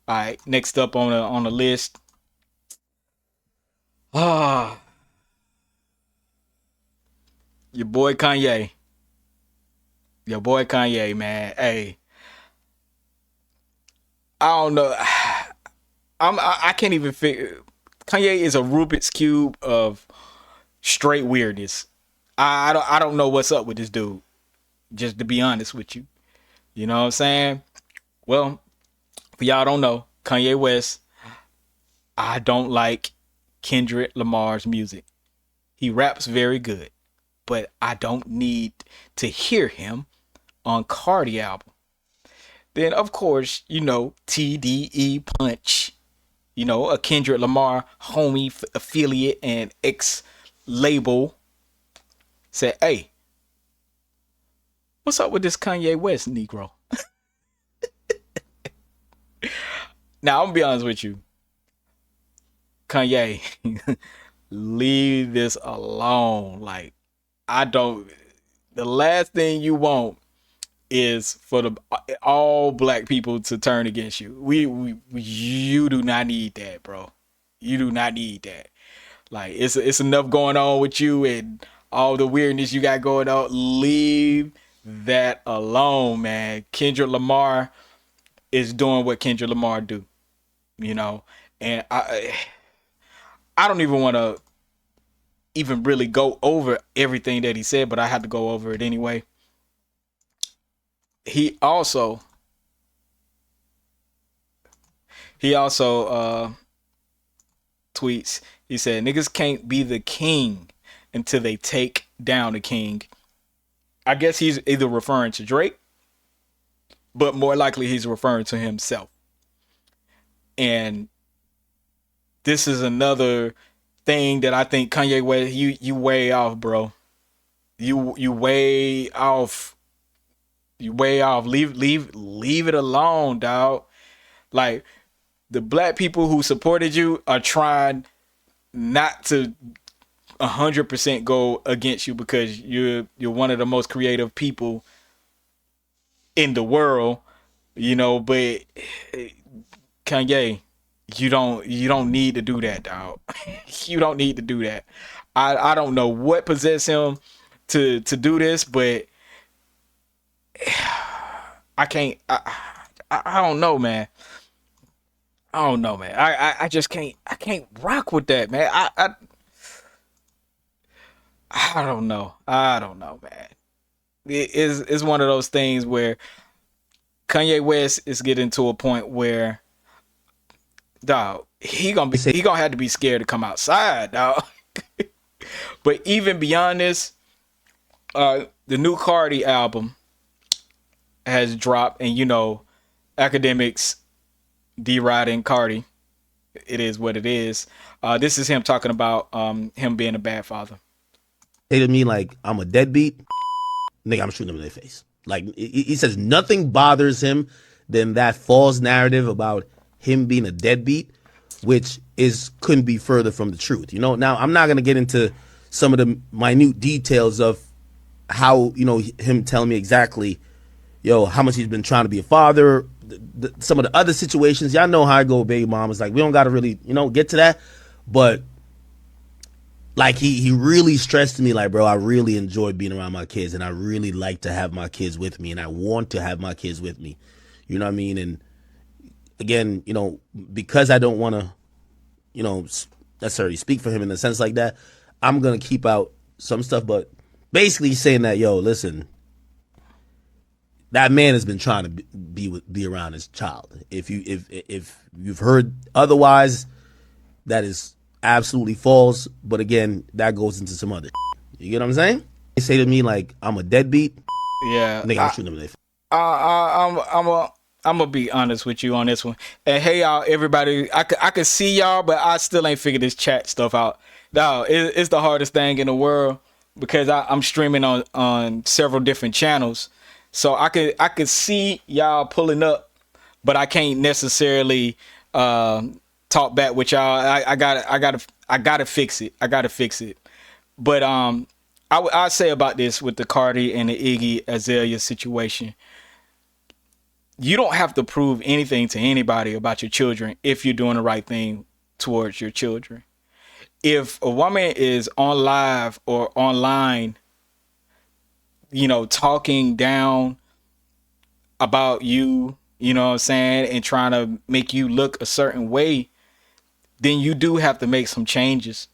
All right, next up on the list. Ah, your boy Kanye. Your boy Kanye, man. Hey, I don't know. I can't even figure. Kanye is a Rubik's cube of straight weirdness. I don't know what's up with this dude. Just to be honest with you, you know what I'm saying? Well, for y'all don't know, Kanye West. I don't like Kendrick Lamar's music. He raps very good, but I don't need to hear him on Cardi album. Then of course, Tde Punch, a Kendrick Lamar homie affiliate and ex label said, "Hey, what's up with this Kanye West Negro?" Now I'm gonna be honest with you, Kanye, leave this alone. Like I don't. The last thing you want is for the all black people to turn against you. You do not need that, bro. You do not need that. Like it's enough going on with you and all the weirdness you got going on. Leave that alone, man. Kendrick Lamar is doing what Kendrick Lamar do, you know. And I don't even want to even really go over everything that he said, but I have to go over it anyway. He also he also tweets. He said niggas can't be the king until they take down the king. I guess he's either referring to Drake, but more likely he's referring to himself. And this is another thing that I think Kanye West, you way off, bro. You way off. You way off. Leave it alone, dog. Like the black people who supported you are trying not to 100% go against you because you're one of the most creative people in the world, but Kanye, you don't need to do that, dog. You don't need to do that. I don't know what possessed him to do this, but I can't I don't know, man. I don't know, man. I just can't rock with that, man. I don't know. I don't know, man. It's one of those things where Kanye West is getting to a point where, dog, he gonna have to be scared to come outside, dog. But even beyond this, the new Cardi album has dropped, and Academics deriding Cardi. It is what it is. This is him talking about him being a bad father. Say to me like I'm a deadbeat, nigga, I'm shooting him in their face. Like he says nothing bothers him than that false narrative about him being a deadbeat, which couldn't be further from the truth. Now I'm not gonna get into some of the minute details of how, him telling me exactly, how much he's been trying to be a father, some of the other situations. Y'all know how I go with baby mamas. Like, we don't got to really, get to that. But, like, he really stressed to me, like, bro, I really enjoy being around my kids, and I really like to have my kids with me, and I want to have my kids with me. You know what I mean? And, again, because I don't want to, necessarily speak for him in a sense like that, I'm going to keep out some stuff. But basically saying that, listen, that man has been trying to be around his child. If you've heard otherwise, that is absolutely false. But again, that goes into some other. You get what I'm saying? They say to me like I'm a deadbeat. Yeah, Nigga, I'm shooting them. I'm gonna be honest with you on this one. And hey, y'all, everybody, I can see y'all, but I still ain't figured this chat stuff out. No, it's the hardest thing in the world because I'm streaming on several different channels, so I could see y'all pulling up, but I can't necessarily talk back with y'all. I gotta fix it. I gotta fix it. But I say about this with the Cardi and the Iggy Azalea situation. you don't have to prove anything to anybody about your children if you're doing the right thing towards your children. If a woman is on live or online, talking down about you, you know what I'm saying, and trying to make you look a certain way, then you do have to make some changes.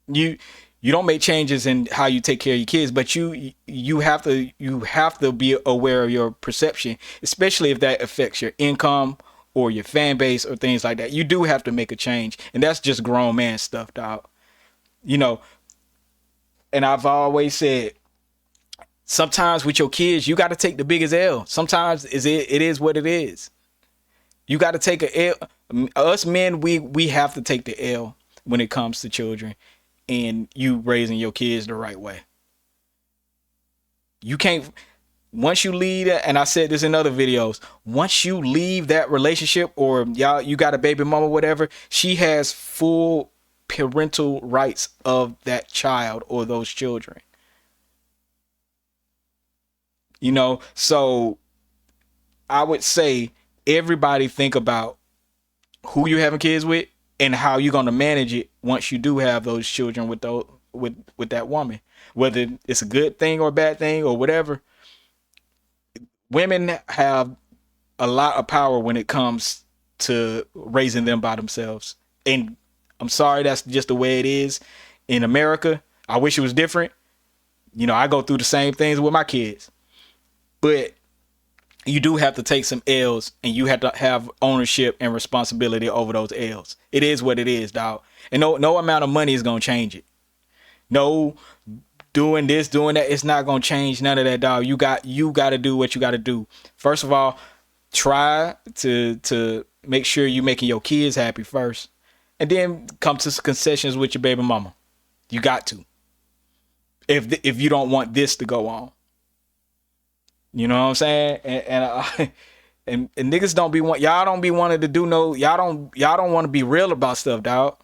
You don't make changes in how you take care of your kids, but you have to be aware of your perception, especially if that affects your income or your fan base or things like that. You do have to make a change, and that's just grown man stuff, dog. And I've always said, sometimes with your kids, you got to take the biggest L. Sometimes it is what it is. You got to take a L. Us men, we have to take the L when it comes to children and you raising your kids the right way. You can't, once you leave, and I said this in other videos, once you leave that relationship, or you got a baby mama, whatever, she has full parental rights of that child or those children. So I would say everybody think about who you're having kids with and how you're going to manage it once you do have those children with that woman, whether it's a good thing or a bad thing or whatever. Women have a lot of power when it comes to raising them by themselves. And I'm sorry, that's just the way it is in America. I wish it was different. I go through the same things with my kids. But you do have to take some L's, and you have to have ownership and responsibility over those L's. It is what it is, dog. And no amount of money is going to change it. No doing this, doing that, it's not going to change none of that, dog. You got to do what you got to do. First of all, try to make sure you're making your kids happy first. And then come to some concessions with your baby mama. You got to. If you don't want this to go on. You know what I'm saying? And niggas don't be y'all don't be wanting to do y'all don't want to be real about stuff, dog.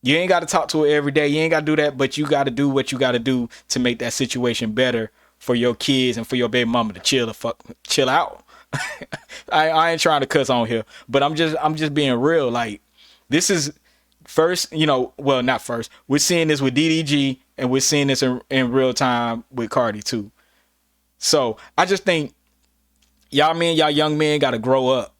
You ain't got to talk to her every day. You ain't got to do that, but you got to do what you got to do to make that situation better for your kids and for your baby mama to chill out. I ain't trying to cuss on here, but I'm just being real. Like, this is first, well, not first. We're seeing this with DDG, and we're seeing this in real time with Carti too. So I just think y'all young men got to grow up.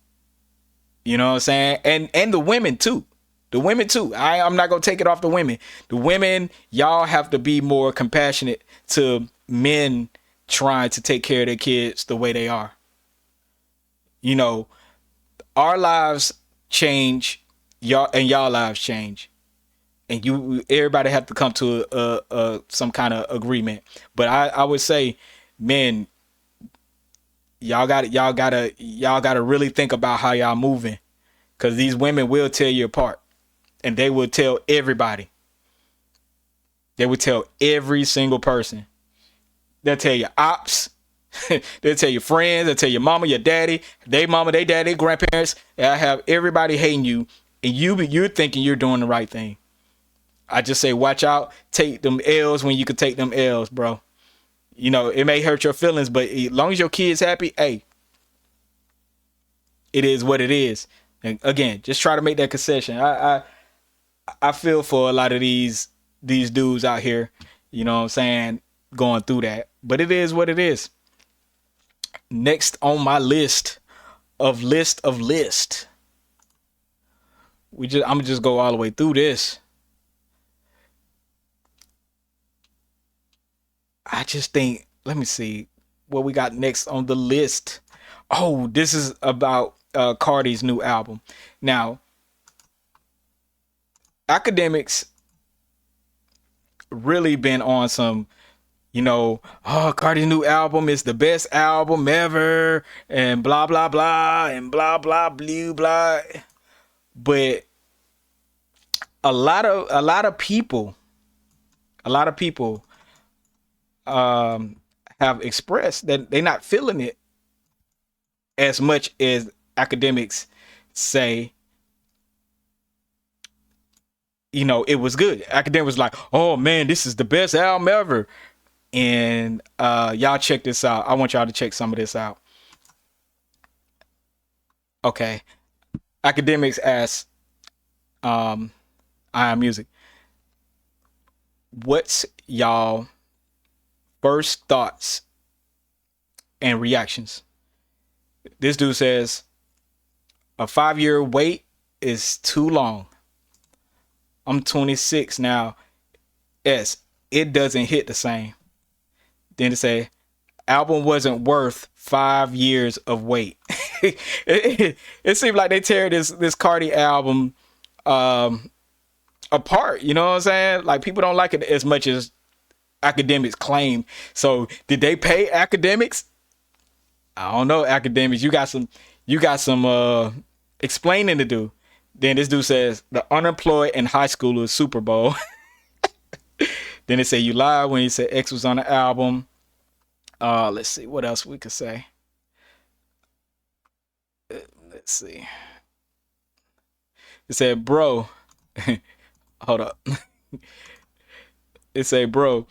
You know what I'm saying? And the women too. The women too. I'm not going to take it off the women. The women, y'all have to be more compassionate to men trying to take care of their kids the way they are. Our lives change, y'all lives change. And everybody have to come to some kind of agreement. But I would say, men, y'all gotta really think about how y'all moving, because these women will tear you apart, and they will tell everybody. They will tell every single person. They'll tell your ops. They'll tell your friends. They'll tell your mama, your daddy, they mama, they daddy, grandparents. They'll have everybody hating you, and you're thinking you're doing the right thing. I just say, watch out. Take them L's when you can take them L's, bro. It may hurt your feelings, but as long as your kid's happy, hey, it is what it is. And again, just try to make that concession. I feel for a lot of these dudes out here, you know what I'm saying, going through that. But it is what it is. Next on my list of list. I'm gonna just go all the way through this. I just think, let me see what we got next on the list. Oh, this is about Carti's new album. Now, Akademiks really been on some, Carti's new album is the best album ever, and blah blah blah, and blah blah blue blah. But a lot of people have expressed that they're not feeling it as much as Akademiks say. It was good. Akademiks was like, oh man, this is the best album ever. And y'all check this out. I want y'all to check some of this out. Okay. Academics asks, I am music. What's y'all first thoughts and reactions? This dude says a 5 year wait is too long. I'm 26 now. Yes, it doesn't hit the same. Then it say album wasn't worth 5 years of wait. It seems like they tear this Carti album um, apart. You know what I'm saying? Like people don't like it as much as Academics claim. So did they pay Academics? I don't know, Academics. You got some explaining to do. Then this dude says the unemployed and high schoolers Super Bowl. Then they say you lied when you said X was on the album. Let's see what else we could say. Let's see. It said, bro, hold up. It said, bro,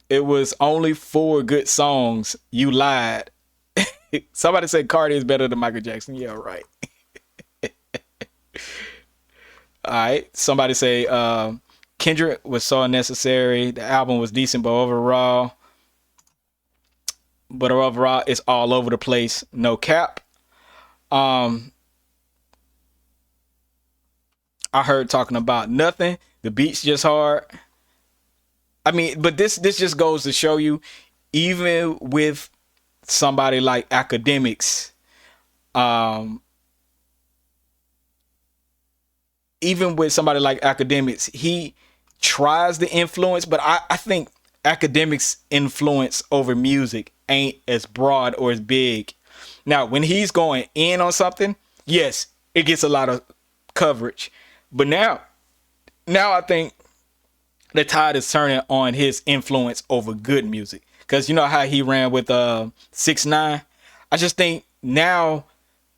it was only 4 good songs. You lied. Somebody said Cardi is better than Michael Jackson. Yeah, right. All right. Somebody say Kendrick was so unnecessary. The album was decent, but overall, it's all over the place. No cap. Um, I heard talking about nothing. The beat's just hard. I mean, but this just goes to show you, even with somebody like Academics, um, even with somebody like Academics, he tries to influence, but I think Academics' influence over music ain't as broad or as big. Now, when he's going in on something, yes, it gets a lot of coverage. But now I think the tide is turning on his influence over good music. Cause you know how he ran with 6ix9ine. I just think now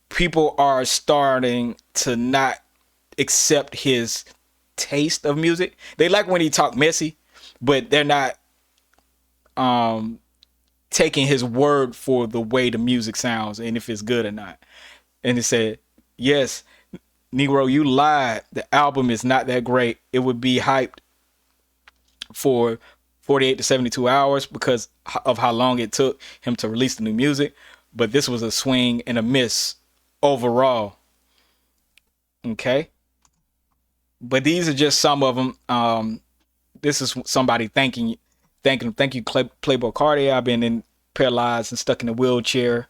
people are starting to not accept his taste of music. They like when he talk messy, but they're not um taking his word for the way the music sounds and if it's good or not. And he said, yes, Negro, you lied. The album is not that great. It would be hyped for 48 to 72 hours because of how long it took him to release the new music. But this was a swing and a miss overall. Okay. But these are just some of them. This is somebody thank you, Playboi Carti. I've been in paralyzed and stuck in a wheelchair.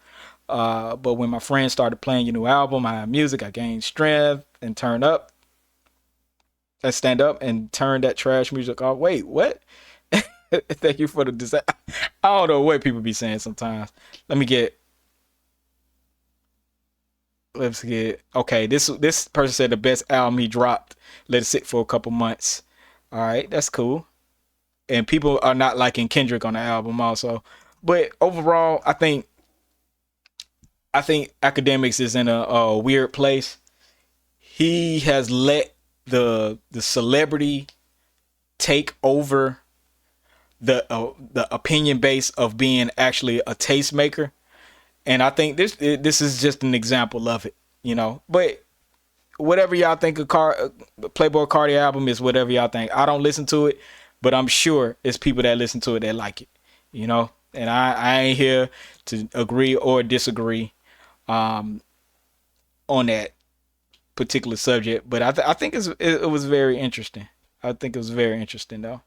But when my friends started playing your new album, I had music, I gained strength and turned up. I stand up and turn that trash music off. Wait, what? Thank you for the design. I don't know what people be saying sometimes. Let me get. Let's get. Okay, this person said the best album he dropped. Let it sit for a couple months. All right, that's cool. And people are not liking Kendrick on the album also. But overall, I think Academics is in a weird place. He has let the celebrity take over the opinion base of being actually a tastemaker, and I think this is just an example of it, you know. But whatever y'all think of Playboi Carti album is whatever y'all think. I don't listen to it, but I'm sure it's people that listen to it that like it, you know. And I ain't here to agree or disagree um, on that particular subject, but I think it was very interesting. I think it was very interesting though.